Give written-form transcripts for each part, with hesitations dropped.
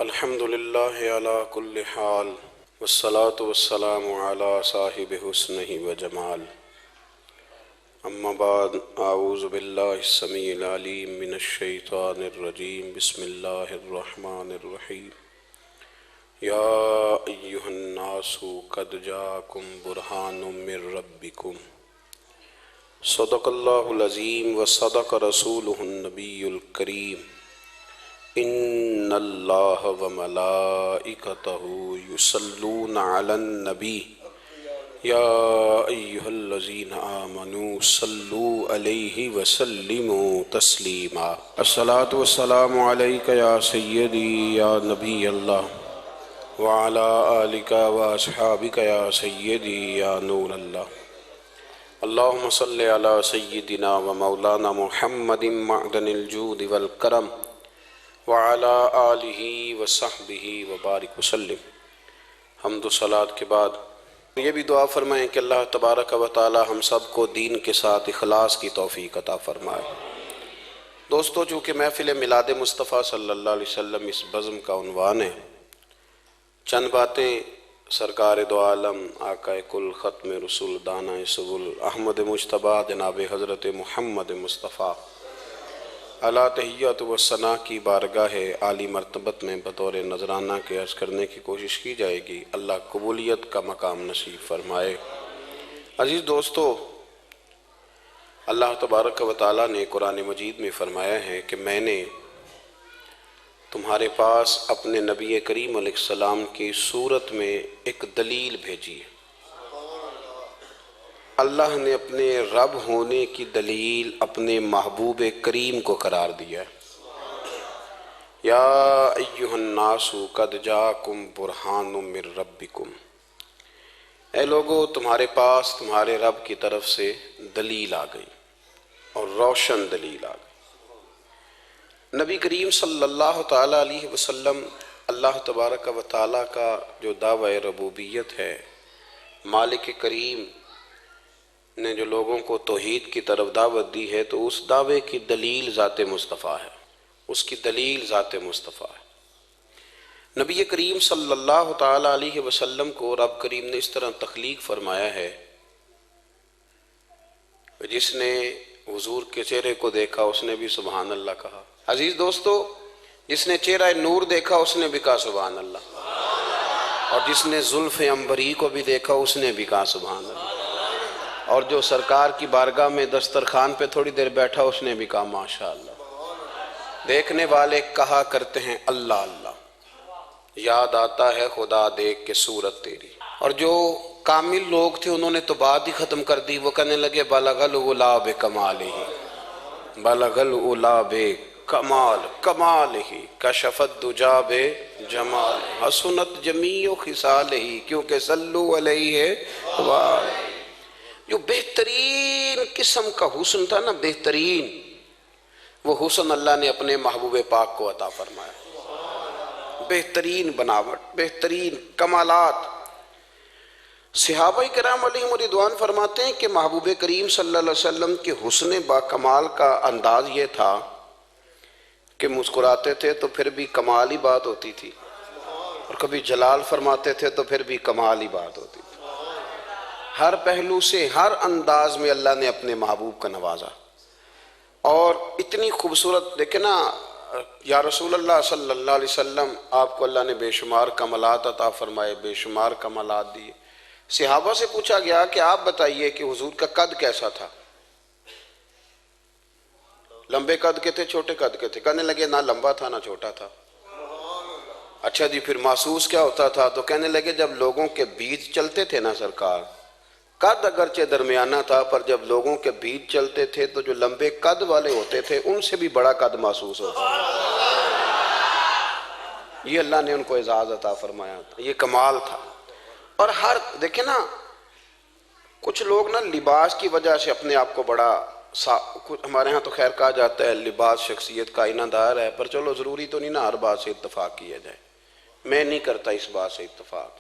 अल्हम्दुलिल्लाह अला कुल्लि हाल वस्सलातु वस्सलामु अला साहिबि हुस्निहि व जमाल। अम्मा बाद आऊज़ु बिल्लाहि समीइल अलीम मिनश शैतानिर रजीम। बिस्मिल्लाहिर रहमानिर रहीम। या अय्युहन नासु क़द जाअकुम बुरहानुम मिर रब्बिकुम सदक़ल्लाहुल अज़ीम व सदक़ रसूलुहुन नबियुल करीम। इन्नल्लाह व मलाइकतहु युसल्लूना अलन नबी या अय्युहल्लज़ीना आमनू सल्लू अलैहि व सल्लिमू तस्लीमा। अस्सलातु वस्सलामु अलैका या सय्यदी या नबी अल्लाह व अला आलिका व अस्हाबिका या सय्यदी या नूर अल्लाह। अल्लाहुम्मा सल्लि अला सय्यिदिना व मौलाना मुहम्मदिन मअदनिल जूदि वल करम व अला आलिहि व सहबिहि व बारिक वसल्लिम। हम्दु सलात के बाद ये भी दुआ फरमाएँ कि अल्लाह तबारक व तआला हम सब को दीन के साथ इखलास की तौफीक अता फरमाए। दोस्तों, चूँकि महफिल मिलाद मुस्तफ़ा सल्लल्लाहु अलैहि वसल्लम इस बज़्म का उन्वान है, चंद बातें सरकार दो आलम आका कुल ख़त्म रसूल दाना सुबुल अहमद मुज्तबा जनाब हज़रत मुहम्मद मुस्तफ़ा अला तहियत व सना की बारगाह आली मरतबत में बतौर नजराना के अर्ज़ करने की कोशिश की जाएगी। अल्लाह कबूलियत का मकाम नसीब फरमाए। अजीज़ दोस्तों, अल्लाह तबारक व तआला ने कुरान मजीद में फ़रमाया है कि मैंने तुम्हारे पास अपने नबी करीम अलैहिस्सलाम की सूरत में एक दलील भेजी है। अल्लाह ने अपने रब होने की दलील अपने महबूब करीम को करार दिया है। या अय्युहन नासु क़द जाअकुम बुरहानुम मिर रब्बिकुम, ऐ लोगो तुम्हारे पास तुम्हारे रब की तरफ से दलील आ गई और रोशन दलील आ गई। नबी करीम सल्लल्लाहु ताला अलैहि वसल्लम अल्लाह तबारक व तआला का जो दावा रबूबियत है, मालिक करीम ने जो लोगों को तौहीद की तरफ दावत दी है, तो उस दावे की दलील ज़ाते मुस्तफ़ा है, उसकी दलील ज़ाते मुस्तफ़ा है। नबी करीम सल्लल्लाहु ताला अलैहि वसल्लम को रब करीम ने इस तरह तख्लीक फरमाया है, जिसने हुजूर के चेहरे को देखा उसने भी सुभान अल्लाह कहा। अजीज़ दोस्तों, जिसने चेहरा नूर देखा उसने भी कहा सुभान अल्लाह, और जिसने जुल्फ़ अंबरी को भी देखा उसने भी कहा सुभान अल्लाह, और जो सरकार की बारगाह में दस्तरखान पे थोड़ी देर बैठा उसने भी कहा माशा अल्लाह। देखने वाले कहा करते हैं अल्लाह अल्लाह, याद आता है खुदा देख के सूरत तेरी। और जो कामिल लोग थे उन्होंने तो बात ही ख़त्म कर दी। वो कहने लगे बलगल उला बे कमाल ही, बलगल उला बे कमाल कमाल ही, कशफत दुजा बे जमाल, हसनत जमीओ खिसाल ही, क्योंकि सल्लू अलैहि वाल। जो बेहतरीन किस्म का हुस्न था ना, बेहतरीन, वो हुस्न अल्लाह ने अपने महबूब पाक को अता फरमाया। बेहतरीन बनावट, बेहतरीन कमालात। सहाबा किराम अलैहिम रिदवान फरमाते हैं कि महबूब करीम सल्लल्लाहु अलैहि वसल्लम के हुस्न बाकमाल का अंदाज ये था कि मुस्कुराते थे तो फिर भी कमाल ही बात होती थी, और कभी जलाल फरमाते थे तो फिर भी कमाल ही बात होती थी। हर पहलू से, हर अंदाज में अल्लाह ने अपने महबूब का नवाजा। और इतनी खूबसूरत, देखे ना, या रसूल अल्लाह सल्लल्लाहु अलैहि वसल्लम, आपको अल्लाह ने बेशुमार कमालात अता फरमाए, बेशुमार कमालात दिए। सहाबा से पूछा गया कि आप बताइए कि हुजूर का कद कैसा था, लंबे कद के थे छोटे कद के थे? कहने लगे ना लंबा था ना छोटा था। अच्छा जी, फिर महसूस क्या होता था? तो कहने लगे जब लोगों के बीच चलते थे ना सरकार, कद अगरचे दरमियाना था, पर जब लोगों के बीच चलते थे तो जो लंबे कद वाले होते थे उनसे भी बड़ा कद महसूस होता था। ये अल्लाह ने उनको एजाज अता फरमाया था, ये कमाल था। और हर देखे ना, कुछ लोग ना लिबास की वजह से अपने आप को बड़ा हमारे यहाँ तो खैर कहा जाता है लिबास शख्सियत का आईनादार है, पर चलो ज़रूरी तो नहीं ना हर बात से इत्तफाक किया जाए। मैं नहीं करता इस बात से इत्तफाक।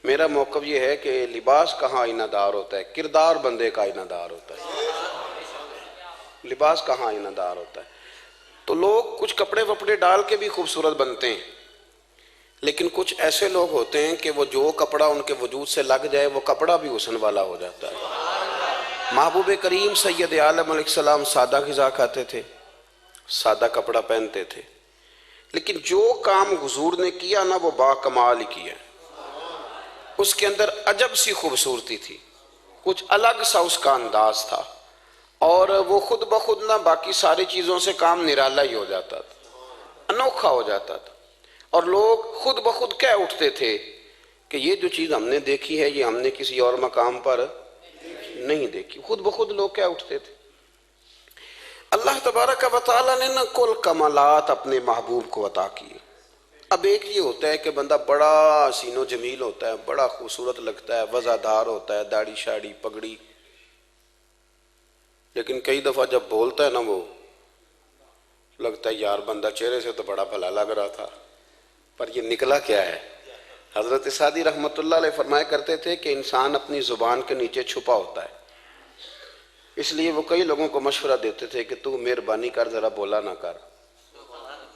मेरा मौक़िफ़ ये है कि लिबास कहाँ आईनादार होता है, किरदार बंदे का आईनादार होता है, लिबास कहाँ आईनादार होता है। तो लोग कुछ कपड़े वपड़े डाल के भी खूबसूरत बनते हैं, लेकिन कुछ ऐसे लोग होते हैं कि वो जो कपड़ा उनके वजूद से लग जाए वो कपड़ा भी हुस्न वाला हो जाता है। महबूब करीम सैयद आलम अलैहिस्सलाम सादा ग़िज़ा खाते थे, सादा कपड़ा पहनते थे, लेकिन जो काम हुजूर ने किया ना वो बाकमाल ही किया। उसके अंदर अजब सी खूबसूरती थी, कुछ अलग सा उसका अंदाज था, और वो खुद ब खुद ना बाकी सारी चीज़ों से काम निराला ही हो जाता था, अनोखा हो जाता था। और लोग खुद ब खुद कह उठते थे कि ये जो चीज़ हमने देखी है ये हमने किसी और मकाम पर नहीं देखी, खुद ब खुद लोग कह उठते थे। अल्लाह तबारक व तआला ने ना कुल कमालात अपने महबूब को अता किए। अब एक ये होता है कि बंदा बड़ा हसीनो जमील होता है, बड़ा खूबसूरत लगता है, वज़ादार होता है, दाढ़ी शाड़ी पगड़ी, लेकिन कई दफ़ा जब बोलता है ना वो लगता है यार बंदा चेहरे से तो बड़ा भला लग रहा था, पर ये निकला क्या है। हज़रत सादी रहमतुल्लाह अलैह फरमाया करते थे कि इंसान अपनी ज़ुबान के नीचे छुपा होता है, इसलिए वो कई लोगों को मशवरा देते थे कि तू मेहरबानी कर, ज़रा बोला ना कर,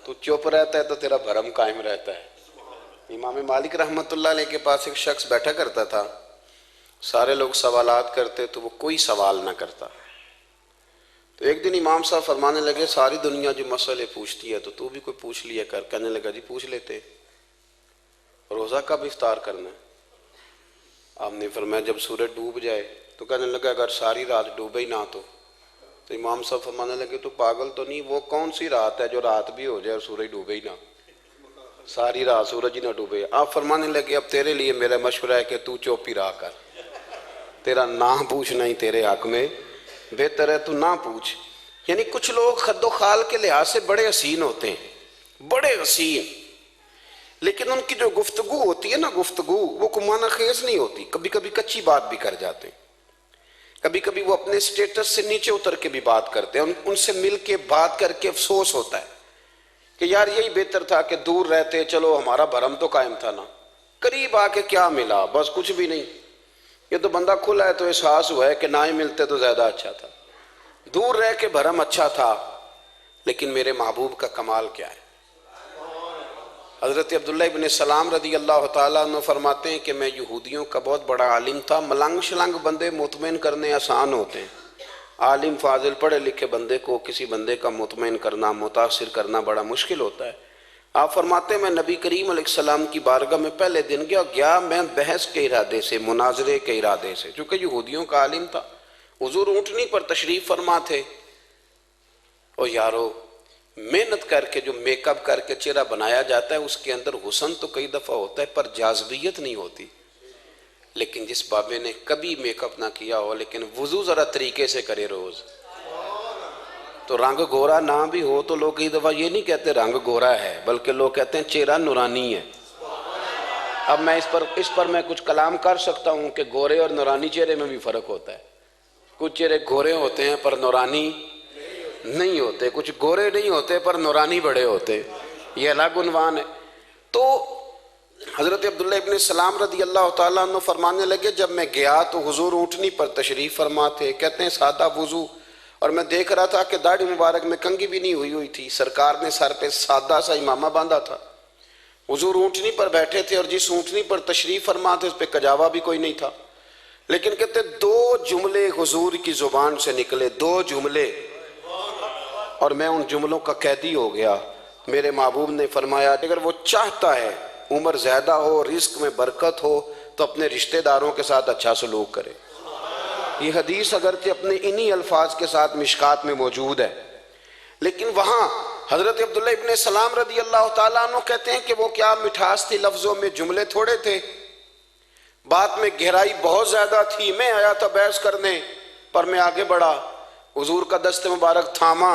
तू चुप रहता है तो तेरा भरम कायम रहता है। इमाम मालिक रहमतुल्लाह अलैह के पास एक शख्स बैठा करता था, सारे लोग सवालात करते तो वो कोई सवाल ना करता। तो एक दिन इमाम साहब फरमाने लगे सारी दुनिया जो मसले पूछती है तो तू भी कोई पूछ लिया कर। कहने लगा जी पूछ लेते। रोज़ा कब इफ्तार करना है? आपने फरमाया जब सूरज डूब जाए। तो कहने लगा अगर सारी रात डूबे ही ना तो इमाम साहब फरमाने लगे तो पागल तो नहीं, वो कौन सी रात है जो रात भी हो जाए और सूरज डूबे ही ना, सारी रात सूरज ही ना डूबे। आप फरमाने लगे अब तेरे लिए मेरा मशवरा है कि तू चुप ही रहा कर, तेरा ना पूछना ही तेरे हक में बेहतर है, तू ना पूछ। यानी कुछ लोग खद्दो खाल के लिहाज से बड़े हसीन होते हैं, बड़े हसीन, लेकिन उनकी जो गुफ्तगू होती है ना, गुफ्तगू वो कुमाना खेज नहीं होती, कभी कभी कच्ची बात भी कर जाते हैं, कभी कभी वो अपने स्टेटस से नीचे उतर के भी बात करते हैं। उनसे मिल के बात करके अफसोस होता है कि यार यही बेहतर था कि दूर रहते, चलो हमारा भरम तो कायम था ना, करीब आके क्या मिला, बस कुछ भी नहीं। ये तो बंदा खुला है तो एहसास हुआ है कि ना ही मिलते तो ज्यादा अच्छा था, दूर रह के भरम अच्छा था। लेकिन मेरे महबूब का कमाल क्या है। हज़रत अब्दुल्लाह इब्न सलाम रदी अल्लाह तआला अन्हु फरमाते हैं कि मैं यहूदियों का बहुत बड़ा आलिम था। मलंग शलंग बंदे मुतमईन करने आसान होते हैं, आलिम फाजिल पढ़े लिखे बंदे को किसी बंदे का मुतमईन करना, मुतासिर करना बड़ा मुश्किल होता है। आप फरमाते हैं मैं नबी करीम अलैहिस्सलाम की बारगाह में पहले दिन गया मैं बहस के इरादे से, मुनाजरे के इरादे से, चूँकि यहूदियों का आलिम था। हुजूर ऊँटनी पर तशरीफ़ फरमा थे। और यारो मेहनत करके जो मेकअप करके चेहरा बनाया जाता है उसके अंदर हुस्न तो कई दफ़ा होता है पर जाज़बियत नहीं होती। लेकिन जिस बाबे ने कभी मेकअप ना किया हो लेकिन वुज़ू ज़रा तरीके से करे रोज़, तो रंग गोरा ना भी हो तो लोग कई दफ़ा ये नहीं कहते रंग गोरा है, बल्कि लोग कहते हैं चेहरा नूरानी है। अब मैं इस पर मैं कुछ कलाम कर सकता हूँ कि गोरे और नूरानी चेहरे में भी फ़र्क होता है। कुछ चेहरे गोरे होते हैं पर नूरानी नहीं होते, कुछ गोरे नहीं होते पर नूरानी बड़े होते, ये अलग उन्वान है। तो हज़रत अब्दुल्लाह इब्न सलाम रदी अल्लाह तआला अन्हु फरमाने लगे जब मैं गया तो हुजूर ऊँटनी पर तशरीफ़ फरमा थे, कहते हैं सादा वुज़ू, और मैं देख रहा था कि दाढ़ी मुबारक में कंघी भी नहीं हुई थी, सरकार ने सर पे सादा सा इमामा बांधा था। हुजूर ऊँटनी पर बैठे थे और जिस ऊँटनी पर तशरीफ़ फरमा थे उस पर कजावा भी कोई नहीं था। लेकिन कहते दो जुमले हुजूर की ज़ुबान से निकले, दो जुमले, और मैं उन जुमलों का कैदी हो गया। मेरे महबूब ने फरमाया अगर वो चाहता है उम्र ज़्यादा हो, रिस्क में बरकत हो, तो अपने रिश्तेदारों के साथ अच्छा सलूक करे। ये हदीस अगरचे अपने इन्हीं अल्फाज के साथ मिशकात में मौजूद है, लेकिन वहाँ हज़रत अब्दुल्लाह इब्न सलाम रदी अल्लाह तआला अन्हु कहते हैं कि वो क्या मिठास थी लफ्ज़ों में, जुमले थोड़े थे, बात में गहराई बहुत ज़्यादा थी। मैं आया था बहस करने पर मैं आगे बढ़ा, हुजूर का दस्ते मुबारक थामा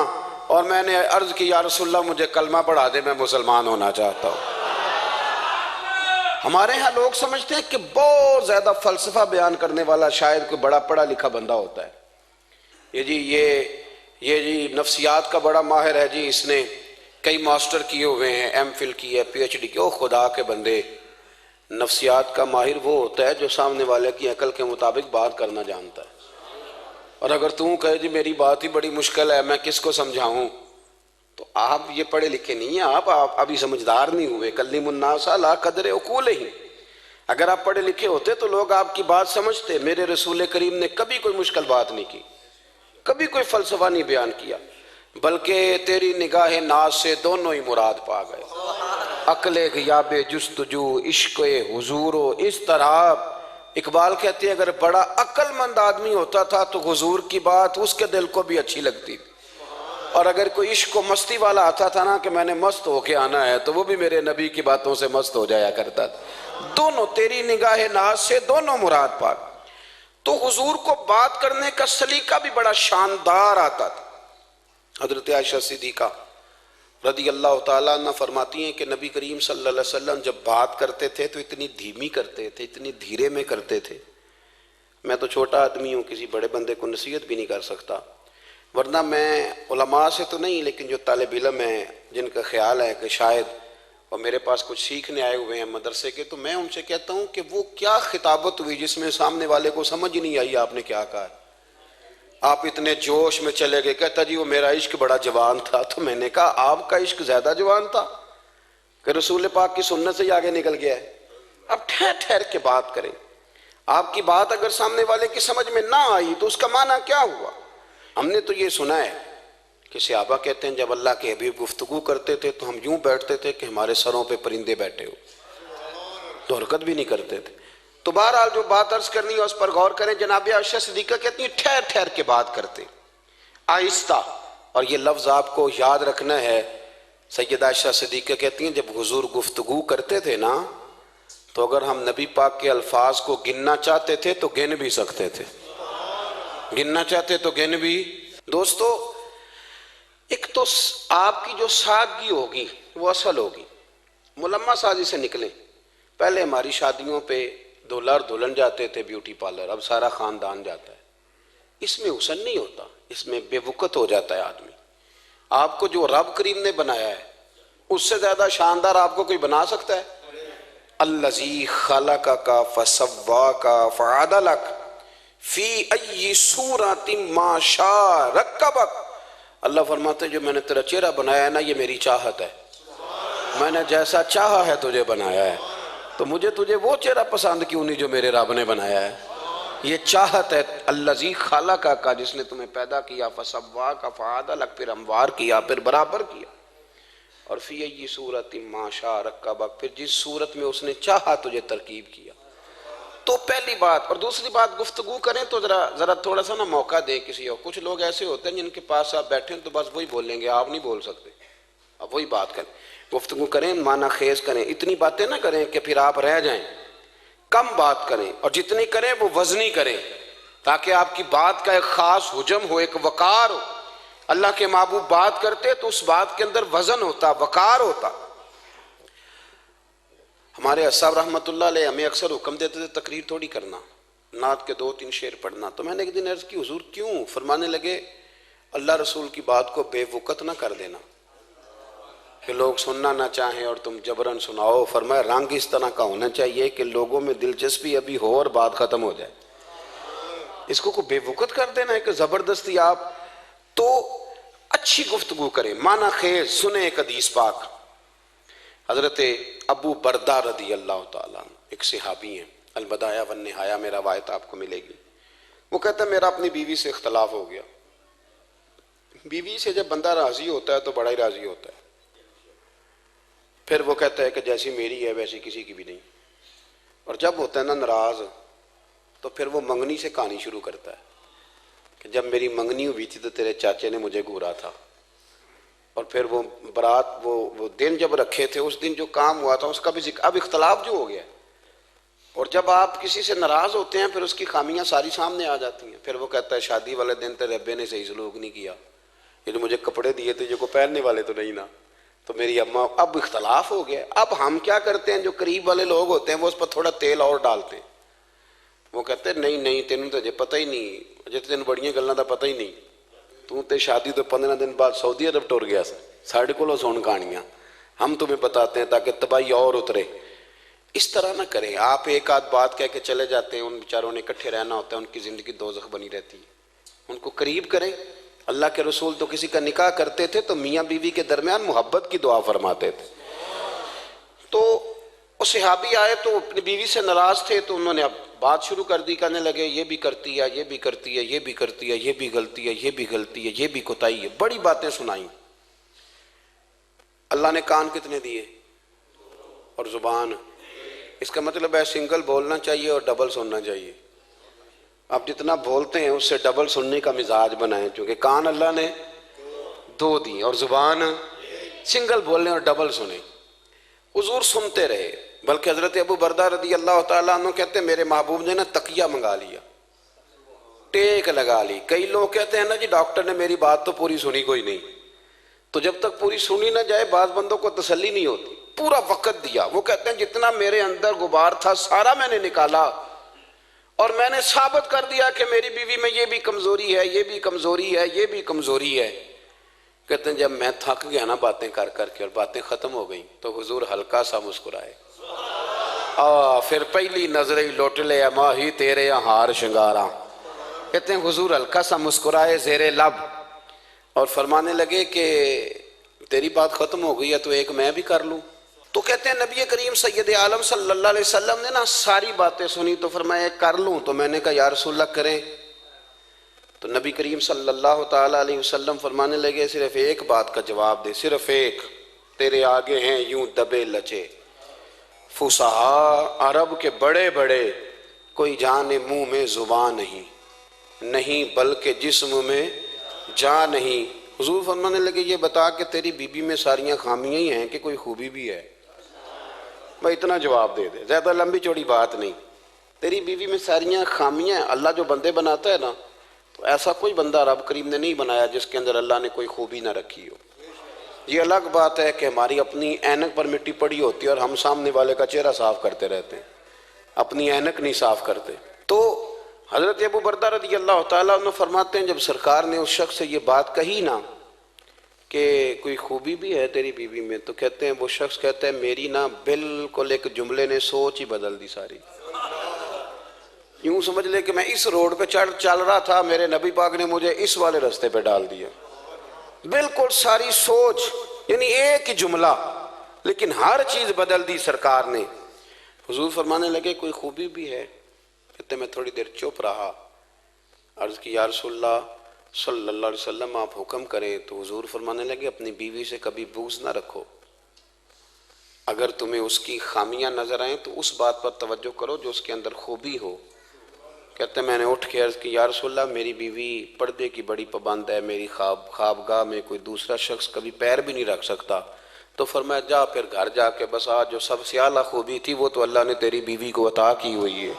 और मैंने अर्ज़ की या रसूलल्लाह मुझे कलमा पढ़ा दे, मैं मुसलमान होना चाहता हूँ। हमारे यहाँ लोग समझते हैं कि बहुत ज़्यादा फ़लसफ़ा बयान करने वाला शायद कोई बड़ा पढ़ा लिखा बंदा होता है। ये जी नफ्सियात का बड़ा माहिर है जी, इसने कई मास्टर किए हुए हैं, एमफिल की है, PhD की। ओ खुदा के बंदे, नफ्सियात का माहिर वो होता है जो सामने वाले की अकल के मुताबिक बात करना जानता है। और अगर तू कहे जी मेरी बात ही बड़ी मुश्किल है, मैं किसको समझाऊं, तो आप ये पढ़े लिखे नहीं हैं, आप अभी समझदार नहीं हुए। कल्लिमुन्नास अला कदरे उकूलिहिम। अगर आप पढ़े लिखे होते तो लोग आपकी बात समझते। मेरे रसूल करीम ने कभी कोई मुश्किल बात नहीं की, कभी कोई फलसफा नहीं बयान किया, बल्कि तेरी निगाह नाज से दोनों ही मुराद पा गए। अकले ग़ियाबे जुस्तजू इश्क़ हुजूरो इस तरह। इकबाल कहते हैं अगर बड़ा अक्लमंद आदमी होता था तो हुजूर की बात उसके दिल को भी अच्छी लगती थी, और अगर कोई इश्क को मस्ती वाला आता था ना कि मैंने मस्त होके आना है, तो वो भी मेरे नबी की बातों से मस्त हो जाया करता था। दोनों तेरी निगाह नाज से दोनों मुराद पा। तो हुजूर को बात करने का सलीका भी बड़ा शानदार आता था। हजरत आयशा सिद्दीक़ा रदी अल्लाह ताला अन्हा फरमाती हैं कि नबी करीम सल्लल्लाहु अलैहि वसल्लम जब बात करते थे तो इतनी धीमी करते थे, इतनी धीरे में करते थे। मैं तो छोटा आदमी हूँ, किसी बड़े बंदे को नसीहत भी नहीं कर सकता, वरना मैं उलमा से तो नहीं, लेकिन जो तालिब इल्म हैं जिनका ख्याल है कि शायद और मेरे पास कुछ सीखने आए हुए हैं मदरसे के, तो मैं उनसे कहता हूँ कि वो क्या खिताबत हुई जिसमें सामने वाले को समझ ही नहीं आई आपने क्या कहा। आप इतने जोश में चले गए, कहता जी वो मेरा इश्क बड़ा जवान था। तो मैंने कहा आपका इश्क ज्यादा जवान था कि रसूल पाक की सुन्नत से ही आगे निकल गया है। अब ठहर ठहर के बात करें। आपकी बात अगर सामने वाले की समझ में ना आई तो उसका माना क्या हुआ। हमने तो ये सुना है कि सहाबा कहते हैं जब अल्लाह के हबीब गुफ्तगू करते थे तो हम यूं बैठते थे कि हमारे सरों पे परिंदे बैठे हो, तो हरकत भी नहीं करते थे। तो बहरहाल जो बात अर्ज करनी है उस पर गौर करें। जनाब आयशा सिद्दीक़ा कहती है ठहर ठहर के बात करते, आहिस्ता। और ये लफ्ज़ आपको याद रखना है। सैयदा आयशा सिद्दीक़ा कहती हैं जब हुजूर गुफ्तगू करते थे ना, तो अगर हम नबी पाक के अल्फाज को गिनना चाहते थे तो गिन भी सकते थे, गिनना चाहते तो गिन भी। दोस्तों, एक तो आपकी जो सादगी होगी वो असल होगी। मुलम्मा साजी से निकलें। पहले हमारी शादियों पे दूल्हा और दुल्हन जाते थे ब्यूटी पार्लर, अब सारा खानदान जाता है। इसमें हुस्न नहीं होता, इसमें बेवकूफ़ हो जाता है आदमी। आपको जो रब करीम ने बनाया है उससे ज्यादा शानदार आपको कोई बना सकता है? अल्लज़ी खलक़का फसव्वाका फ़अदलक फी अय्यि सूरतिन मा शा रक्कबक। अल्लाह फरमाते जो मैंने तेरा चेहरा बनाया है ना, ये मेरी चाहत है। मैंने जैसा चाहा है तुझे बनाया है, तो मुझे तुझे वो चेहरा पसंद क्यों नहीं जो मेरे रब ने बनाया है। ये चाहत है। अल्लज़ी खलक़का, जिसने तुम्हें पैदा किया, फसव्वाका फ़अदलक, फिर हमवार किया, फिर बराबर किया। और फी अय्यि सूरतिन मा शा रक्कबक, फिर जिस सूरत में उसने चाहा तुझे तरकीब किया। तो पहली बात। और दूसरी बात, गुफ्तगू करें तो जरा थोड़ा सा ना मौका दें किसी और। कुछ लोग ऐसे होते हैं जिनके पास आप बैठे हैं तो बस वही बोलेंगे, आप नहीं बोल सकते। अब वही बात करें, गुफ्तगू करें, माना खेज करें। इतनी बातें ना करें कि फिर आप रह जाएं। कम बात करें, और जितनी करें वो वजनी करें, ताकि आपकी बात का एक खास हुजम हो, एक वकार हो। अल्लाह के महबूब बात करते तो उस बात के अंदर वजन होता, वकार होता। हमारे अस्साब रहमतुल्लाह अलैह हमें अक्सर हुक्म देते थे तकरीर थोड़ी करना, नात के 2-3 शेर पढ़ना। तो मैंने एक दिन अर्ज की हुजूर क्यों? फरमाने लगे अल्लाह रसूल की बात को बेवकत ना कर देना कि लोग सुनना ना चाहें और तुम जबरन सुनाओ। फरमाया रंग इस तरह का होना चाहिए कि लोगों में दिलचस्पी अभी हो और बात खत्म हो जाए। इसको को बेवकत कर देना है कि जबरदस्ती आप। तो अच्छी गुफ्तगू करें, माना खेज। सुने एक हदीस पाक, हजरत अबू बरदा रदी अल्लाह ताला एक सहाबी हैं, अल-बदाया वन निहाया में रवायत आपको मिलेगी। वो कहता है मेरा अपनी बीवी से इख्तलाफ हो गया। बीवी से जब बंदा राजी होता है तो बड़ा ही राजी होता है। फिर वो कहता है कि जैसी मेरी है वैसी किसी की भी नहीं। और जब होता है ना नाराज, तो फिर वो मंगनी से कहानी शुरू करता है कि जब मेरी मंगनी हुई थी तो तेरे चाचे ने मुझे घूरा था। और फिर वो बारात वो दिन जब रखे थे उस दिन जो काम हुआ था उसका भी जिक्र। अब इख्तलाफ जो हो गया, और जब आप किसी से नाराज होते हैं फिर उसकी खामियां सारी सामने आ जाती हैं। फिर वो कहता है शादी वाले दिन तेरे अब्बे ने सही सलूक नहीं किया, ये तो मुझे कपड़े दिए थे जो को पहनने वाले तो नहीं ना, तो मेरी अम्मा। अब इख्तलाफ हो गया। अब हम क्या करते हैं, जो करीब वाले लोग होते हैं वो उस पर थोड़ा तेल और डालते हैं। वो कहते हैं नहीं नहीं तेनू तो अजे पता ही नहीं, अजे तेन बड़ियां गल्लां दा पता ही नहीं, तू तो शादी तो 15 दिन बाद सऊदी अरब टुर गया साढ़े को सुन कहानियां, हम तुम्हें बताते हैं ताकि तबाही और उतरे। इस तरह ना करें। आप एक आध बात कह के चले जाते हैं, उन बेचारों ने इकट्ठे रहना होता है, उनकी ज़िंदगी दोज़ख बनी रहती है। उनको करीब करें, अल्लाह के रसूल तो किसी का निकाह करते थे तो मियाँ बीवी के दरमियान मोहब्बत की दुआ फरमाते थे। तो वो सहाबी आए तो अपनी बीवी से नाराज थे, तो उन्होंने अब बात शुरू कर दी, कहने लगे ये भी करती है, ये भी करती है, ये भी करती है, ये भी गलती है, ये भी गलती है, ये भी कोताही है, बड़ी बातें सुनाई। अल्लाह ने कान कितने दिए और जुबान। इसका मतलब है सिंगल बोलना चाहिए और डबल सुनना चाहिए। आप जितना बोलते हैं उससे डबल सुनने का मिजाज बनाएं, क्योंकि कान अल्लाह ने 2 दी और जुबान सिंगल बोलने और डबल सुने। हुजूर सुनते रहे, बल्कि हजरत अबू बरदा रदी अल्लाह ताला अन्हु कहते मेरे महबूब ने ना तकिया मंगा लिया, टेक लगा ली। कई लोग कहते हैं ना जी डॉक्टर ने मेरी बात तो पूरी सुनी कोई नहीं, तो जब तक पूरी सुनी ना जाए बाज बंदों को तसल्ली नहीं होती। पूरा वक्त दिया। वो कहते हैं जितना मेरे अंदर गुबार था सारा मैंने निकाला और मैंने साबित कर दिया कि मेरी बीवी में ये भी कमजोरी है, ये भी कमजोरी है, ये भी कमजोरी है। कहते हैं जब मैं थक गया ना बातें कर करके और बातें खत्म हो गई तो हुजूर हल्का सा मुस्कुराए। फिर पहली नजर ही लुट ले माही तेरे हार श्रृंगारा। कहते हैं हुजूर हल्का सा मुस्कुराए जेरे लब और फरमाने लगे कि तेरी बात खत्म हो गई है तो एक मैं भी कर लूं। तो कहते हैं नबी करीम सैयद आलम सल्लल्लाहु अलैहि वसल्लम ने ना सारी बातें सुनी, तो फरमाया कर लूं। तो मैंने कहा या रसूलल्लाह करें। तो नबी करीम सल्लल्लाहु ताला अलैहि वसल्लम फरमाने लगे सिर्फ एक बात का जवाब दे, सिर्फ एक। तेरे आगे हैं यूं दबे लचे फुसहा अरब के बड़े बड़े, कोई जाने मुंह में जुबान नहीं, नहीं बल्कि जिस्म में जा नहीं। हुजूर फरमाने लगे ये बता कि तेरी बीबी में सारियां खामियां ही हैं कि कोई खूबी भी है? भाई इतना जवाब दे दे, ज्यादा लंबी चौड़ी बात नहीं। तेरी बीवी में सारियां खामियां हैं। अल्लाह जो बंदे बनाता है ना, तो ऐसा कोई बंदा रब करीम ने नहीं बनाया जिसके अंदर अल्लाह ने कोई खूबी ना रखी हो। ये अलग बात है कि हमारी अपनी ऐनक पर मिट्टी पड़ी होती है और हम सामने वाले का चेहरा साफ करते रहते हैं, अपनी ऐनक नहीं साफ करते। तो हजरत अबू बरदा रज़ी अल्लाह तआला अन्हु फरमाते हैं जब सरकार ने उस शख्स से ये बात कही ना कि कोई खूबी भी है तेरी बीवी में, तो कहते हैं वो शख्स कहता है मेरी ना बिल्कुल एक जुमले ने सोच ही बदल दी सारी। यूं समझ ले कि मैं इस रोड पे चल रहा था, मेरे नबी पाक ने मुझे इस वाले रास्ते पे डाल दिया। बिल्कुल सारी सोच, यानी एक ही जुमला, लेकिन हर चीज बदल दी सरकार ने। हुजूर फरमाने लगे कोई खूबी भी है? कहते मैं थोड़ी देर चुप रहा, अर्ज की या रसूलल्लाह सल्लल्लाहु अलैहि वसल्लम आप हुक्म करें। तो हुजूर फरमाने लगे अपनी बीवी से कभी बुग़्ज़ ना रखो। अगर तुम्हें उसकी खामियां नजर आए तो उस बात पर तवज्जो करो जो उसके अंदर खूबी हो। कहते मैंने उठ के अर्ज की या रसूलल्लाह मेरी बीवी पर्दे की बड़ी पाबंद है, मेरी ख्वाबगाह में कोई दूसरा शख्स कभी पैर भी नहीं रख सकता। तो फरमाया जा फिर घर जाके बस आज जो सबसे आला खूबी थी वो तो अल्लाह ने तेरी बीवी को अता की हुई है,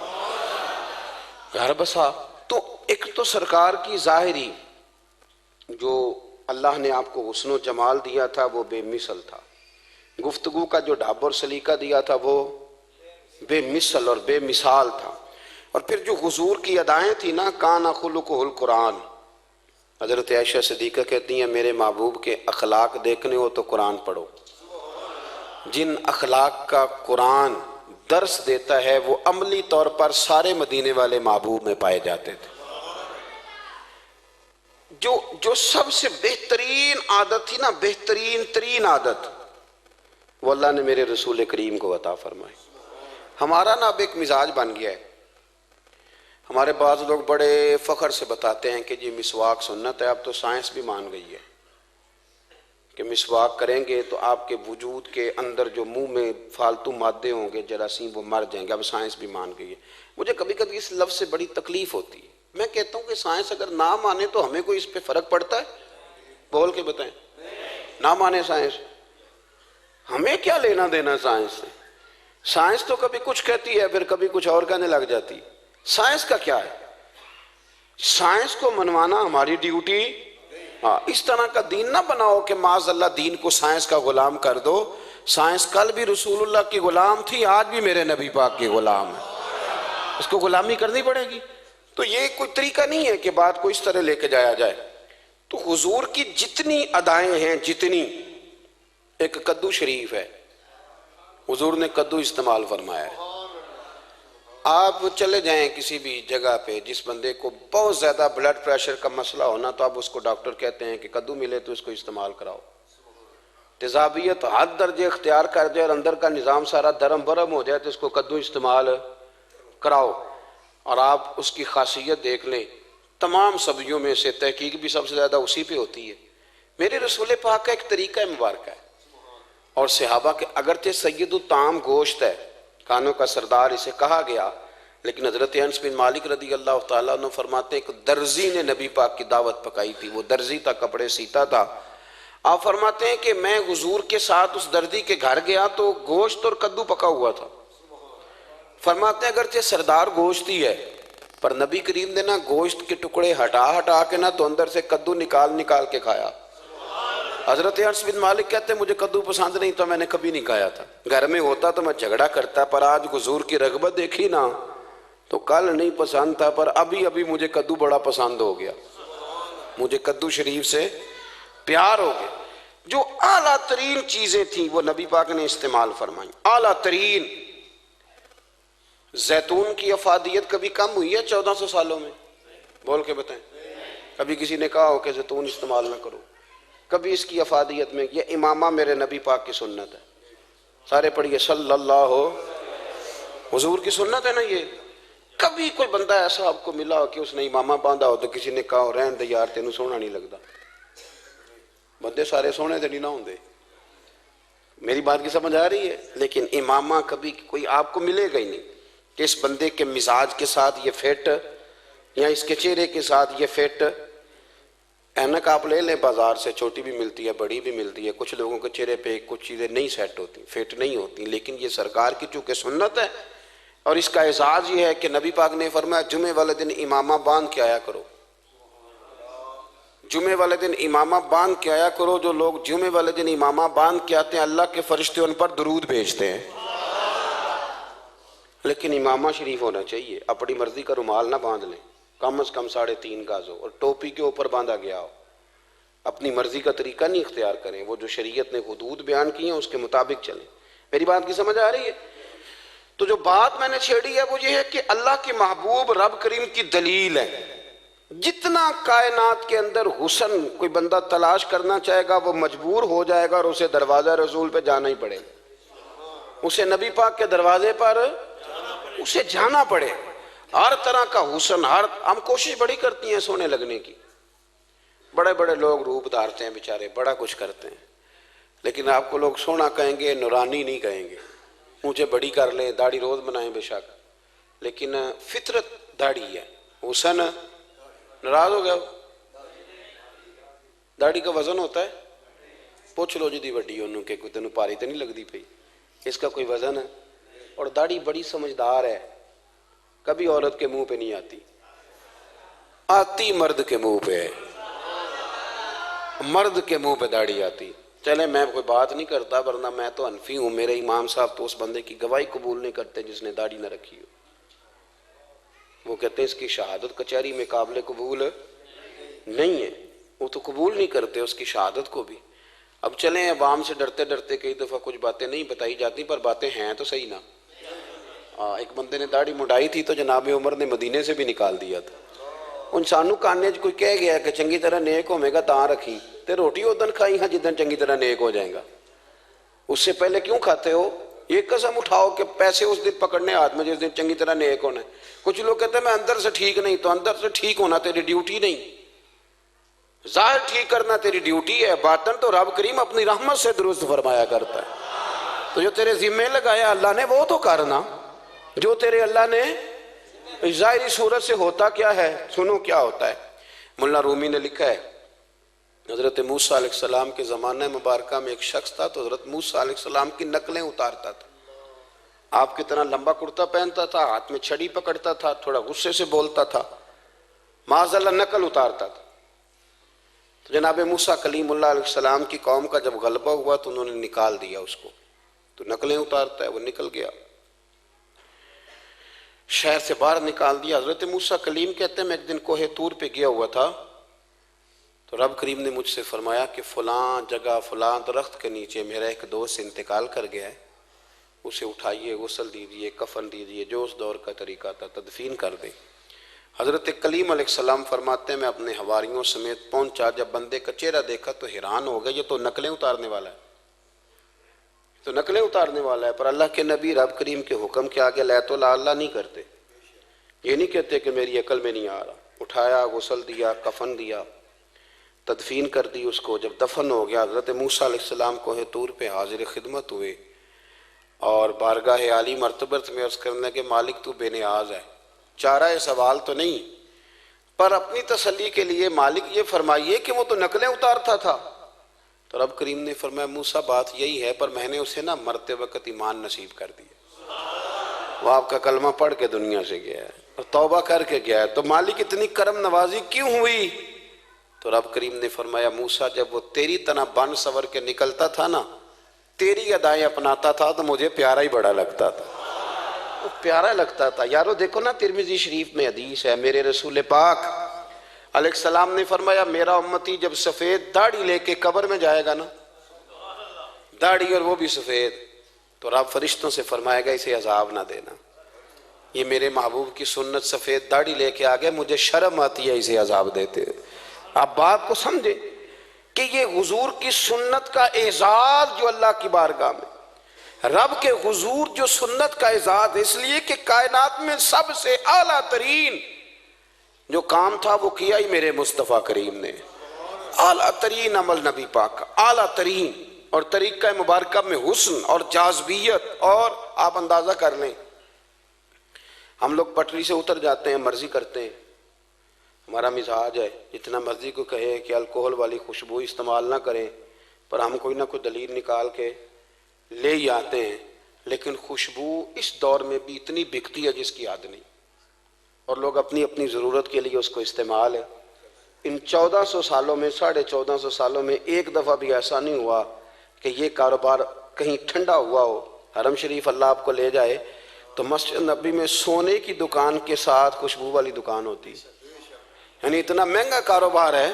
घर बसा। तो एक तो सरकार की ज़ाहिरी जो अल्लाह ने आपको हुस्न जमाल दिया था वो बेमिसल था, गुफ्तगू का जो ढाब और सलीका दिया था वो बेमिसल और बेमिसाल था। और फिर जो हुजूर की अदाएँ थी ना, काना खुलुकुहुल कुरान। हज़रत आयशा सिद्दीक़ा कहती हैं मेरे महबूब के अखलाक देखने हो तो कुरान पढ़ो। जिन अखलाक का कुरान दर्स देता है वो अमली तौर पर सारे मदीने वाले महबूब में पाए जाते थे। जो सबसे बेहतरीन आदत थी ना, बेहतरीन तरीन आदत, वो अल्लाह ने मेरे रसूल करीम को अता फरमाई। हमारा ना अब एक मिजाज बन गया है। हमारे बाज़ लोग बड़े फ़ख्र से बताते हैं कि जी मिसवाक सुन्नत है। अब तो साइंस भी मान गई है कि मिसवाक करेंगे तो आपके वजूद के अंदर जो मुंह में फालतू मादे होंगे जरासीम वो मर जाएंगे। अब साइंस भी मान गई है। मुझे कभी कभी इस लफ्ज़ से बड़ी तकलीफ होती है। मैं कहता हूँ कि साइंस अगर ना माने तो हमें कोई इस पर फ़र्क पड़ता है? बोल के बताएं। ना माने साइंस, हमें क्या लेना देना साइंस से? साइंस तो कभी कुछ कहती है फिर कभी कुछ और कहने लग जाती है। साइंस का क्या है? साइंस को मनवाना हमारी ड्यूटी। हाँ, इस तरह का दीन ना बनाओ कि माज़अल्लाह दीन को साइंस का गुलाम कर दो। साइंस कल भी रसूलुल्लाह की गुलाम थी, आज भी मेरे नबी पाक की गुलाम है, इसको गुलामी करनी पड़ेगी। तो ये कोई तरीका नहीं है कि बात को इस तरह लेके जाया जाए। तो हुजूर की जितनी अदाएं हैं, जितनी, एक कद्दू शरीफ है, हुजूर ने कद्दू इस्तेमाल फरमाया है। आप चले जाएं किसी भी जगह पे, जिस बंदे को बहुत ज़्यादा ब्लड प्रेशर का मसला होना, तो आप उसको डॉक्टर कहते हैं कि कद्दू मिले तो इसको इस्तेमाल कराओ। तेजाबियत हद दर्जे इख्तियार कर जाए और अंदर का निज़ाम सारा दरम बरम हो जाए तो इसको कद्दू इस्तेमाल कराओ। और आप उसकी खासियत देख लें, तमाम सब्जियों में से तहकीक भी सबसे ज़्यादा उसी पे होती है। मेरे रसूल पाक का एक तरीका मुबारक है और सहाबा के, अगरचे सैयदुल ताम गोश्त है, खानों का सरदार इसे कहा गया, लेकिन हजरत अनस बिन मालिक रदी अल्लाह तआला अन्हु फरमाते हैं कि दर्जी ने नबी पाक की दावत पकाई थी। वो दर्जी था, कपड़े सीता था। आप फरमाते हैं कि मैं हुजूर के साथ उस दर्जी के घर गया तो गोश्त और कद्दू पका हुआ था। फरमाते हैं अगरचे सरदार गोश्त ही है, पर नबी करीम ने ना गोश्त के टुकड़े हटा हटा के ना तो अंदर से कद्दू निकाल निकाल के खाया। हजरत अनस बिन मालिक कहते हैं मुझे कद्दू पसंद नहीं तो मैंने कभी नहीं खाया था, घर में होता तो मैं झगड़ा करता, पर आज हुजूर की रगबत देखी ना तो कल नहीं पसंद था, पर अभी अभी मुझे कद्दू बड़ा पसंद हो गया, मुझे कद्दू शरीफ से प्यार हो गया। जो आला तरीन चीजें थी वो नबी पाक ने इस्तेमाल फरमाई, आला तरीन। जैतून की अफादियत कभी कम हुई है 1400 सालों में? बोल के बताएं, कभी किसी ने कहा हो कि जैतून इस्तेमाल ना करो? कभी इसकी अफादियत में, ये इमामा मेरे नबी पाक की सुन्नत है। सारे पढ़िए सल्लल्लाहु, हुजूर की सुन्नत है ना ये। कभी कोई बंदा ऐसा आपको मिला हो कि उसने इमामा बांधा हो तो किसी ने कहा हो रहन दे यार तेनू सोहना नहीं लगता? बंदे सारे सोहने तो नहीं ना होंगे, मेरी बात की समझ आ रही है। लेकिन इमामा कभी कोई आपको मिलेगा ही नहीं कि इस बंदे के मिजाज के साथ ये फिट या इसके चेहरे के साथ ये फिट। ऐनक आप ले लें बाजार से, छोटी भी मिलती है बड़ी भी मिलती है, कुछ लोगों के चेहरे पे कुछ चीज़ें नहीं सेट होती, फिट नहीं होती, लेकिन ये सरकार की चूँकि सुन्नत है और इसका एजाज ये है कि नबी पाक ने फरमाया जुमे वाले दिन इमामा बांध के आया करो, जुमे वाले दिन इमामा बांध के आया करो। जो लोग जुमे वाले दिन इमामा बांध के आते हैं अल्लाह के फरिश्ते उन पर दुरूद भेजते हैं। लेकिन इमामा शरीफ होना चाहिए, अपनी मर्जी का रुमाल ना बांध लें, कम से कम 3.5 गज हो और टोपी के ऊपर बांधा गया हो। अपनी मर्जी का तरीका नहीं इख्तियार करें, वो जो शरीयत ने हुदूद बयान की है उसके मुताबिक चलें। मेरी बात की समझ आ रही है? तो जो बात मैंने छेड़ी है वो ये है कि अल्लाह के महबूब रब करीम की दलील है। जितना कायनात के अंदर हुसन कोई बंदा तलाश करना चाहेगा वो मजबूर हो जाएगा और उसे दरवाजा रसूल पे जाना ही पड़े, उसे नबी पाक के दरवाजे पर उसे जाना पड़े। हर तरह का हुसन, हर हम कोशिश बड़ी करती हैं सोने लगने की, बड़े बड़े लोग रूप धारते हैं बेचारे, बड़ा कुछ करते हैं, लेकिन आपको लोग सोना कहेंगे, नूरानी नहीं कहेंगे। ऊँचे बड़ी कर लें, दाढ़ी रोज बनाएं बेशक, लेकिन फितरत दाढ़ी है, हुसन नाराज हो गया। दाढ़ी का वजन होता है, पूछ लो जी वड्डी ओनू के कोई तेन भारी तो नहीं लगती पई, इसका कोई वजन है। और दाढ़ी बड़ी समझदार है, कभी औरत के मुंह पे नहीं आती, आती मर्द के मुंह पे है, मर्द के मुंह पे दाढ़ी आती। चले मैं कोई बात नहीं करता, वरना मैं तो हनफी हूं, मेरे इमाम साहब तो उस बंदे की गवाही कबूल नहीं करते जिसने दाढ़ी न रखी हो। वो कहते हैं इसकी शहादत कचहरी में काबिल कबूल नहीं है, वो तो कबूल नहीं करते उसकी शहादत को भी। अब चलें अवाम से डरते डरते कई दफ़ा कुछ बातें नहीं बताई जाती, पर बातें हैं तो सही ना। एक बंदे ने दाढ़ी मुंडाई थी तो जनाब उमर ने मदीने से भी निकाल दिया था। उन सानू काने कोई कह गया कि चंगी तरह नेक होगा तां रखी, तो रोटी उदन खाई हाँ जिदन चंगी तरह नेक हो जाएगा, उससे पहले क्यों खाते हो? ये कसम उठाओ कि पैसे उस दिन पकड़ने हाथ में जिस दिन चंगी तरह नेक होना है। कुछ लोग कहते हैं मैं अंदर से ठीक नहीं, तो अंदर से ठीक होना तेरी ड्यूटी नहीं, जाहिर ठीक करना तेरी ड्यूटी है, बातन तो रब करीम अपनी रहमत से दुरुस्त फरमाया करता है। तो जो तेरे जिम्मे लगाया अल्लाह ने वो तो करना, जो तेरे अल्लाह ने ज़ाहिरी सूरत से होता क्या है, सुनो क्या होता है। मुल्ला रूमी ने लिखा है हज़रत मूसा अलैहिस्सलाम के ज़माने मुबारक में एक शख्स था, तो हज़रत मूसा अलैहिस्सलाम की नकलें उतारता था। आपकी तरह लंबा कुर्ता पहनता था, हाथ में छड़ी पकड़ता था, थोड़ा गुस्से से बोलता था, माज़अल्लाह नकल उतारता था। तो जनाब मूसा कलीमुल्लाह अलैहिस्सलाम की कौम का जब गलबा हुआ तो उन्होंने निकाल दिया उसको, तो नकलें उतारता है, वो निकल गया, शहर से बाहर निकाल दिया। हजरत मूसा कलीम कहते हैं मैं एक दिन कोहे तूर पे गया हुआ था, तो रब करीम ने मुझसे फरमाया कि फलां जगह फलां दरख्त के नीचे मेरा एक दोस्त इंतकाल कर गया है, उसे उठाइए, गुस्ल दीजिए, कफन दीजिए, जो उस दौर का तरीका था, तदफीन कर दें। हज़रत कलीम अलैहिस्सलाम फरमाते हैं मैं अपने हवारियों समेत पहुंचा, जब बंदे का चेहरा देखा तो हैरान हो गए, ये तो नकलें उतारने वाला है, तो नकलें उतारने वाला है। पर अल्लाह के नबी रब करीम के हुक्म के आगे ला तो ला अल्लाह नहीं करते, ये नहीं कहते कि मेरी अकल में नहीं आ रहा। उठाया, गुस्ल दिया, कफन दिया, तदफीन कर दी उसको। जब दफन हो गया, हज़रत मूसा अलैहिस्सलाम कोहे तूर पे हाजिर खिदमत हुए और बारगाह आली मर्तबत में अर्ज़ करने के मालिक तू बेनियाज है, चारा सवाल तो नहीं, पर अपनी तसल्ली के लिए मालिक ये फरमाइए कि वो तो नकलें उतारता था। तो रब करीम ने फरमाया मूसा बात यही है, पर मैंने उसे ना मरते वक्त ईमान नसीब कर दिया, वो आपका कलमा पढ़ के दुनिया से गया है और तौबा करके गया है, तो मालिक इतनी करम नवाजी क्यों हुई? तो रब करीम ने फरमाया मूसा जब वो तेरी तरह बन सवर के निकलता था ना, तेरी अदाएं अपनाता था तो मुझे प्यारा ही बड़ा लगता था, वो प्यारा लगता था। यारो देखो ना, तिरमिज़ी शरीफ में हदीस है, मेरे रसूल पाक अलैहिस्सलाम ने फरमाया मेरा उम्मती जब सफ़ेद दाढ़ी लेके कब्र में जाएगा ना, दाढ़ी और वो भी सफ़ेद, तो रब फरिश्तों से फरमाएगा इसे अजाब ना देना, ये मेरे महबूब की सुन्नत सफ़ेद दाढ़ी लेके आ गए, मुझे शर्म आती है इसे अजाब देते। आप बात को समझे कि ये हुजूर की सुन्नत का एजाज जो अल्लाह की बारगाह में, रब के हुजूर जो सुन्नत का एजाज, इसलिए कि कायनात में सबसे आला तरीन जो काम था वो किया ही मेरे मुस्तफ़ा करीम ने। आला तरीन अमल नबी पाक का, आला तरीन, और तरीक़ा मुबारक में हुस्न और जाज़बियत, और आप अंदाज़ा कर लें हम लोग पटरी से उतर जाते हैं, मर्जी करते हैं, हमारा मिजाज है जितना मर्जी को कहे कि अल्कोहल वाली खुशबू इस्तेमाल ना करें, पर हम कोई ना कोई दलील निकाल के ले ही आते हैं। लेकिन खुशबू इस दौर में भी इतनी बिकती है जिसकी याद नहीं, और लोग अपनी अपनी ज़रूरत के लिए उसको इस्तेमाल है। इन 1400 सालों में, 1450 सालों में एक दफ़ा भी ऐसा नहीं हुआ कि ये कारोबार कहीं ठंडा हुआ हो। हरम शरीफ अल्लाह आपको ले जाए तो मस्जिद नबी में सोने की दुकान के साथ खुशबू वाली दुकान होती है, यानी इतना महंगा कारोबार है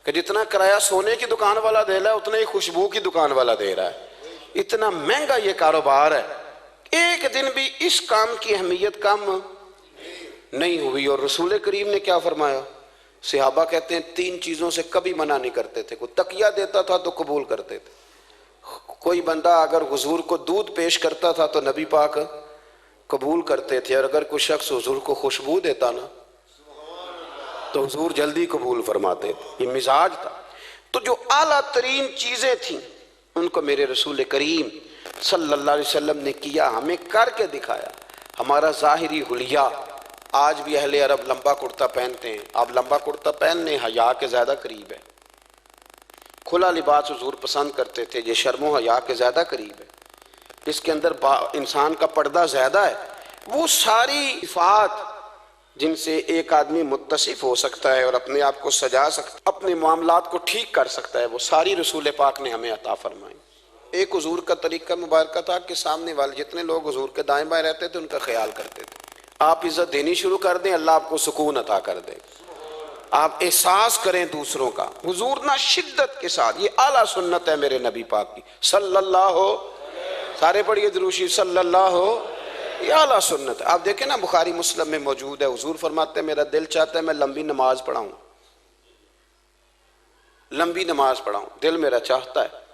कि जितना किराया सोने की दुकान वाला दे रहा है उतना ही खुशबू की दुकान वाला दे रहा है, इतना महंगा ये कारोबार है। एक दिन भी इस काम की अहमियत कम नहीं हुई। और रसूल करीम ने क्या फरमाया, सहाबा कहते हैं 3 चीज़ों से कभी मना नहीं करते थे, कोई तकिया देता था तो कबूल करते थे, कोई बंदा अगर हुजूर को दूध पेश करता था तो नबी पाक कबूल करते थे, और अगर कोई शख्स हुजूर को खुशबू देता ना तो हुजूर जल्दी कबूल फरमाते थे, ये मिजाज था। तो जो आला तरीन चीज़ें थीं उनको मेरे रसूल करीम सल्लल्लाहु अलैहि वसल्लम ने किया, हमें करके दिखाया। हमारा ज़ाहिरी हुलिया, आज भी अहले अरब लंबा कुर्ता पहनते हैं, आप लंबा कुर्ता पहनने हया के ज़्यादा करीब है। खुला लिबास हुजूर पसंद करते थे, ये शर्मो हया के ज़्यादा करीब है, इसके अंदर इंसान का पर्दा ज़्यादा है। वो सारी इफ़ात जिनसे एक आदमी मुत्तसिफ हो सकता है और अपने आप को सजा सकता, अपने मामलात को ठीक कर सकता है, वो सारी रसूल पाक ने हमें अता फरमाई। एक हुजूर का तरीका मुबारक था कि सामने वाले जितने लोग हुजूर के दाएं बाएं रहते थे उनका ख्याल करते थे। आप इज्जत देनी शुरू कर दें, अल्लाह आपको सुकून अता कर दे, आप एहसास करें दूसरों का। हुजूर ना शिद्दत के साथ, ये आला सुन्नत है मेरे नबी पाक की सल्लल्लाहु, सारे पढ़िए दुरूशी सल्लल्लाहु, ये आला सुन्नत है। आप देखें ना बुखारी मुस्लिम में मौजूद है, हुजूर फरमाते हैं मेरा दिल चाहता है मैं लंबी नमाज पढ़ाऊं, लंबी नमाज पढ़ाऊं, दिल मेरा चाहता है।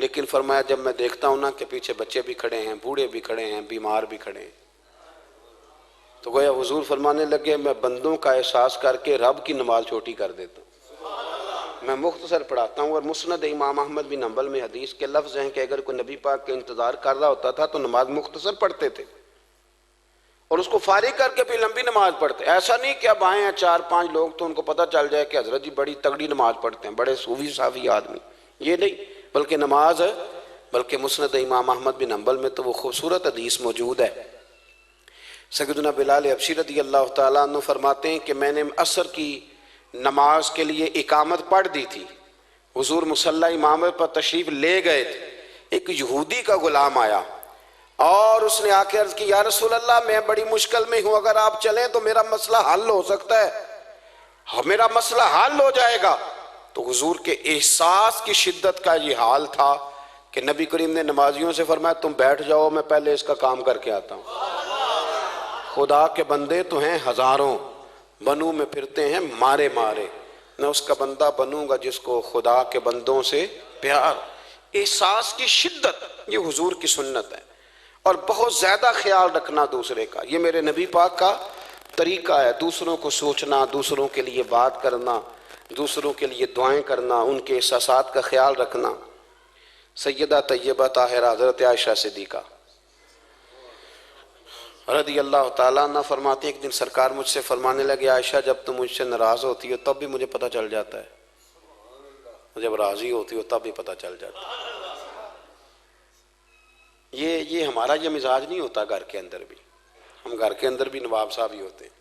लेकिन फरमाया जब मैं देखता हूं ना कि पीछे बच्चे भी खड़े हैं, बूढ़े भी खड़े हैं, बीमार भी खड़े हैं, तो गोया हुजूर फरमाने लगे मैं बंदों का एहसास करके रब की नमाज छोटी कर देता हूँ, मैं मुख्तसर पढ़ाता हूँ। और मुस्नद इमाम अहमद बिन हंबल में हदीस के लफ्ज़ हैं कि अगर कोई नबी पाक के इंतज़ार कर रहा होता था तो नमाज मुख्तसर पढ़ते थे और उसको फारिग करके फिर लंबी नमाज पढ़ते। ऐसा नहीं कि अब आए हैं 4-5 लोग तो उनको पता चल जाए कि हजरत जी बड़ी तगड़ी नमाज पढ़ते हैं, बड़े सूफी साफी आदमी, ये नहीं, बल्कि नमाज है। बल्कि मुस्नद इमाम अहमद बिन हंबल में तो वो खूबसूरत हदीस मौजूद है। सैयदना बिलाल हबशी रज़ी अल्लाह तआला अन्हु फरमाते हैं कि मैंने असर की नमाज के लिए इकामत पढ़ दी थी, हुजूर मुसल्ला इमाम पर तशरीफ़ ले गए थे, एक यहूदी का गुलाम आया और उसने आके अर्ज़ की या रसूल अल्लाह मैं बड़ी मुश्किल में हूँ, अगर आप चलें तो मेरा मसला हल हो सकता है, मेरा मसला हल हो जाएगा। तो हुजूर के एहसास की शिद्दत का ये हाल था कि नबी करीम ने नमाजियों से फरमाया तुम बैठ जाओ, मैं पहले इसका काम करके आता हूँ। खुदा के बंदे तो हैं हजारों, बनू में फिरते हैं मारे मारे, मैं उसका बंदा बनूंगा जिसको खुदा के बंदों से प्यार। एहसास की शिद्दत ये हुजूर की सुन्नत है। और बहुत ज्यादा ख्याल रखना दूसरे का, ये मेरे नबी पाक का तरीका है। दूसरों को सोचना, दूसरों के लिए बात करना, दूसरों के लिए दुआएं करना, उनके एहसासात का ख्याल रखना। सैयदा तैयबा ताहिरा हज़रत आयशा सिद्दीक़ा रज़ी अल्लाह ताला अन्हा फरमाती, एक दिन सरकार मुझसे फरमाने लगे, आयशा जब तुम मुझसे नाराज होती हो तब भी मुझे पता चल जाता है, जब राजी होती हो तब भी पता चल जाता है। ये हमारा ये मिजाज नहीं होता घर के अंदर भी। हम घर के अंदर भी नवाब साहब ही होते हैं।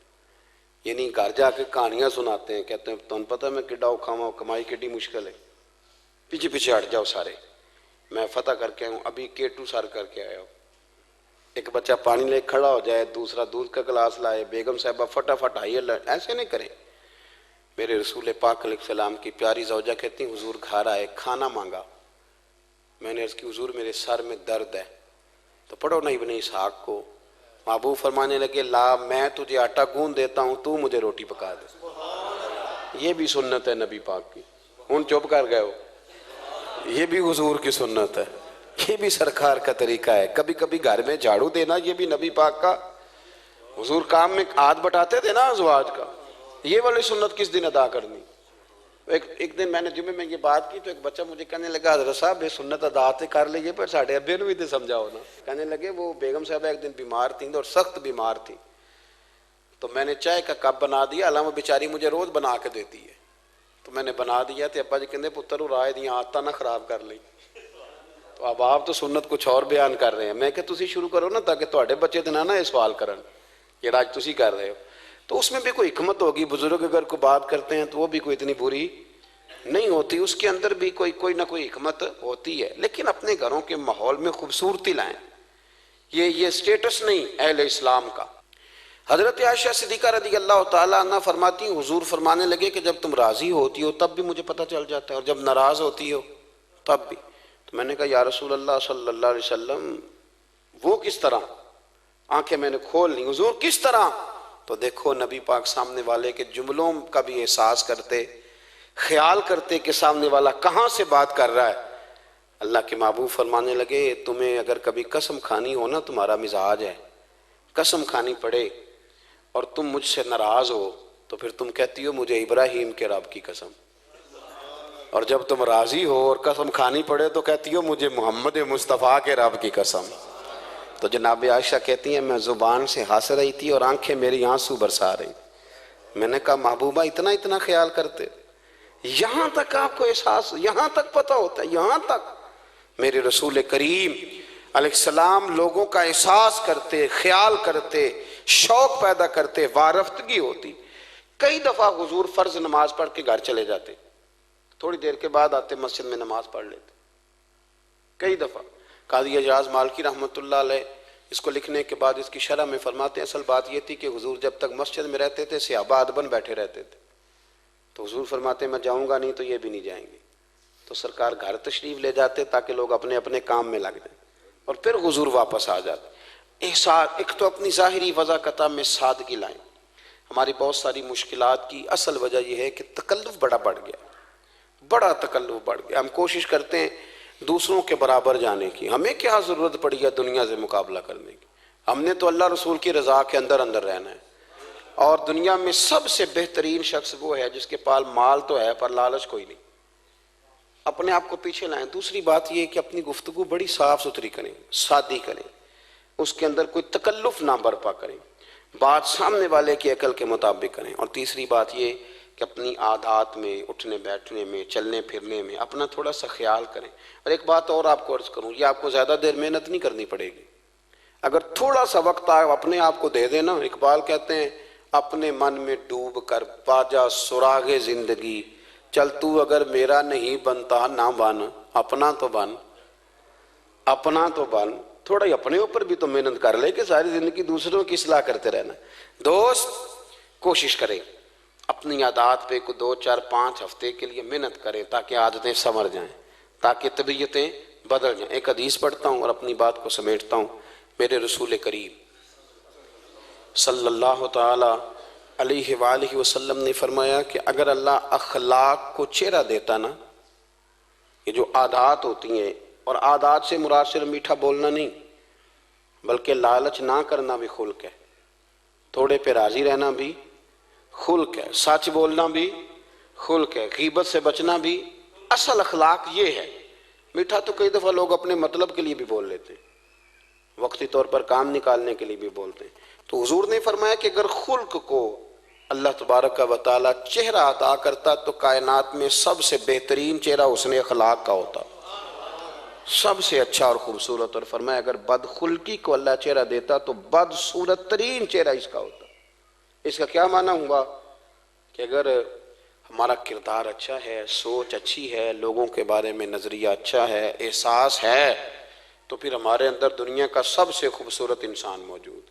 ये नहीं घर जाके कहानियां सुनाते हैं, कहते हैं तुम पता मैं किड्डा औखा कमाई किड्डी मुश्किल है, पीछे पीछे हट जाओ सारे, मैं फतह करके आऊँ, अभी केटू सर करके आया हूँ। एक बच्चा पानी ले खड़ा हो जाए, दूसरा दूध का गिलास लाए, बेगम साहबा फटाफट आइए, ऐसे नहीं करें। मेरे रसूल पाक अलैहिस्सलाम की प्यारी ज़ौजा कहती हुजूर घर आए, खाना मांगा, मैंने अर्ज़ की हुजूर मेरे सर में दर्द है, तो पढ़ो नहीं बने इसहाक को। महबूब फरमाने लगे ला मैं तुझे आटा गूंद देता हूँ, तू मुझे रोटी पका दे। ये भी सुन्नत है नबी पाक की। हुन चुप कर गए हो, ये भी हुजूर की सुन्नत है, ये भी सरकार का तरीका है। कभी कभी घर में झाड़ू देना, ये भी नबी पाक का। हुजूर काम में हाथ बटाते थे ना अज़वाज का, ये वाली सुन्नत किस दिन अदा करनी। एक दिन मैंने जुमे में ये बात की तो एक बच्चा मुझे कहने लगा हज़रत साहब ये सुन्नत अदा तो कर लीजिए पर साढ़े अब्बे ने भी तो समझाओ ना। कहने लगे वो बेगम साहब एक दिन बीमार थी और सख्त बीमार थी, तो मैंने चाय का कप बना दिया, अल्लाह वो बेचारी मुझे रोज बना के देती है, तो मैंने बना दिया। तो अब्बा जी कहते पुत्र राय दी आदत ना खराब कर ली। तो अब आप तो सुन्नत कुछ और बयान कर रहे हैं। मैं क्या तुसी शुरू करो ना ताकि थोड़े बच्चे तो ना ये सवाल करन जेड़ा आज तुसी कर रहे हो। तो उसमें भी कोई हिकमत होगी। बुजुर्ग अगर कोई बात करते हैं तो वो भी कोई इतनी बुरी नहीं होती, उसके अंदर भी कोई ना कोई हिकमत होती है। लेकिन अपने घरों के माहौल में खूबसूरती लाएं, ये स्टेटस नहीं अहले इस्लाम का। हजरत आयशा सिद्दीक़ा रज़ी अल्लाह ताला अन्हा फरमाती हुजूर फरमाने लगे कि जब तुम राजी होती हो तब भी मुझे पता चल जाता है और जब नाराज होती हो तब भी। तो मैंने कहा या रसूल अल्लाह सल्लल्लाहु अलैहि वसल्लम वो किस तरह? आंखें मैंने खोल ली, हुजूर किस तरह? तो देखो नबी पाक सामने वाले के जुमलों का भी एहसास करते, ख्याल करते कि सामने वाला कहाँ से बात कर रहा है। अल्लाह के महबूब फरमाने लगे तुम्हें अगर कभी कसम खानी हो ना, तुम्हारा मिजाज है, कसम खानी पड़े और तुम मुझसे नाराज हो तो फिर तुम कहती हो मुझे इब्राहिम के रब की कसम, और जब तुम राजी हो और कसम खानी पड़े तो कहती हो मुझे मोहम्मद मुस्तफ़ा के रब की कसम। तो जनाब आयशा कहती हैं मैं ज़ुबान से हंस रही थी और आंखें मेरी आंसू बरसा रही। मैंने कहा महबूबा इतना इतना ख्याल करते, यहाँ तक आपको एहसास, यहाँ तक पता होता है, यहाँ तक मेरे रसूल करीम अलैहिस्सलाम लोगों का एहसास करते, ख्याल करते, शौक पैदा करते, वारफ्तगी होती। कई दफ़ा हुजूर फ़र्ज नमाज पढ़ के घर चले जाते, थोड़ी देर के बाद आते मस्जिद में नमाज पढ़ लेते। कई दफ़ा काजी एजाज मालकी रहमतुल्लाह अलैह इसको लिखने के बाद इसकी शरह में फरमाते हैं असल बात यह थी कि हुजूर जब तक मस्जिद में रहते थे सहाबा अदबन बैठे रहते थे, तो हुजूर फरमाते मैं जाऊँगा नहीं तो ये भी नहीं जाएंगे। तो सरकार घर तशरीफ़ ले जाते ताकि लोग अपने अपने काम में लग जाएं और फिर हुजूर वापस आ जाते। एहसास एक तो अपनी ज़ाहिरी वज़ाकता में सादगी लाएं। हमारी बहुत सारी मुश्किलात की असल वजह यह है कि तकल्लुफ़ बड़ा बढ़ गया, बड़ा तकल्लुफ़ बढ़ गया। हम कोशिश करते हैं दूसरों के बराबर जाने की, हमें क्या ज़रूरत पड़ी है दुनिया से मुकाबला करने की। हमने तो अल्लाह रसूल की रज़ा के अंदर अंदर रहना है। और दुनिया में सबसे बेहतरीन शख्स वो है जिसके पास माल तो है पर लालच कोई नहीं। अपने आप को पीछे लाएं। दूसरी बात यह कि अपनी गुफ्तगू बड़ी साफ सुथरी करें, सादी करें, उसके अंदर कोई तकल्लुफ़ ना बरपा करें, बात सामने वाले की अकल के मुताबिक करें। और तीसरी बात ये कि अपनी आदत में, उठने बैठने में, चलने फिरने में अपना थोड़ा सा ख्याल करें। और एक बात और आपको अर्ज करूं, ये आपको ज़्यादा देर मेहनत नहीं करनी पड़ेगी। अगर थोड़ा सा वक्त आप अपने आप को दे देना, इकबाल कहते हैं अपने मन में डूब कर पाजा सुरागे जिंदगी, चल तू अगर मेरा नहीं बनता ना बन, अपना तो बन, अपना तो बन। थोड़ा ही अपने ऊपर भी तो मेहनत कर ले कि सारी जिंदगी दूसरों की इस्लाह करते रहना। दोस्त कोशिश करें अपनी आदत पे को 2, 4, 5 हफ्ते के लिए मेहनत करें ताकि आदतें संवर जाएं, ताकि तबीयतें बदल जाए। एक हदीस पढ़ता हूँ और अपनी बात को समेटता हूँ। मेरे रसूल करीम सल्लल्लाहु ताला अलैहि वालिहि वसल्लम ने फरमाया कि अगर अल्लाह अखलाक को चेहरा देता ना, ये जो आदात होती हैं, और आदात से मुराद सिर्फ मीठा बोलना नहीं, बल्कि लालच ना करना भी खुल्क है, थोड़े पे राजी रहना भी खुल्क है, सच बोलना भी खुल्क है, गीबत से बचना भी असल अखलाक ये है। मीठा तो कई दफ़ा लोग अपने मतलब के लिए भी बोल लेते हैं, वक्ती तौर पर काम निकालने के लिए भी बोलते हैं। तो हुजूर ने फरमाया कि अगर खुल्क को अल्लाह तबारक व तआला चेहरा अता करता तो कायनात में सबसे बेहतरीन चेहरा हुस्न अखलाक का होता, सबसे अच्छा और खूबसूरत। और फरमाया अगर बदखुल्की को अल्लाह चेहरा देता तो बदसूरत तरीन चेहरा इसका होता। इसका क्या माना हुआ कि अगर हमारा किरदार अच्छा है, सोच अच्छी है, लोगों के बारे में नज़रिया अच्छा है, एहसास है, तो फिर हमारे अंदर दुनिया का सबसे खूबसूरत इंसान मौजूद।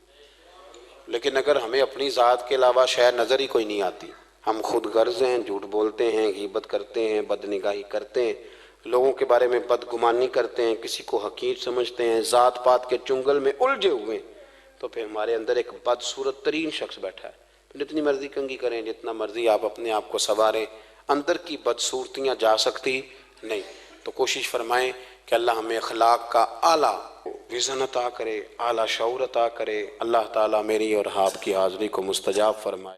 लेकिन अगर हमें अपनी ज़ात के अलावा शायद नज़र ही कोई नहीं आती, हम खुद गर्ज हैं, झूठ बोलते हैं, गीबत करते हैं, बदनिगाही करते हैं, लोगों के बारे में बदगुमानी करते हैं, किसी को हकीर समझते हैं, ज़ात पात के चुंगल में उलझे हुए, तो फिर हमारे अंदर एक बदसूरत तरीन शख्स बैठा है। जितनी मर्जी कंगी करें, जितना मर्जी आप अपने आप को संवारें, अंदर की बदसूरतियाँ जा सकती नहीं। तो कोशिश फरमाएं कि अल्लाह हमें अखलाक का आला विज़न अता करे, आला शऊर अता करे। अल्लाह ताला मेरी और आपकी हाज़री को मुस्तजाब फरमाए।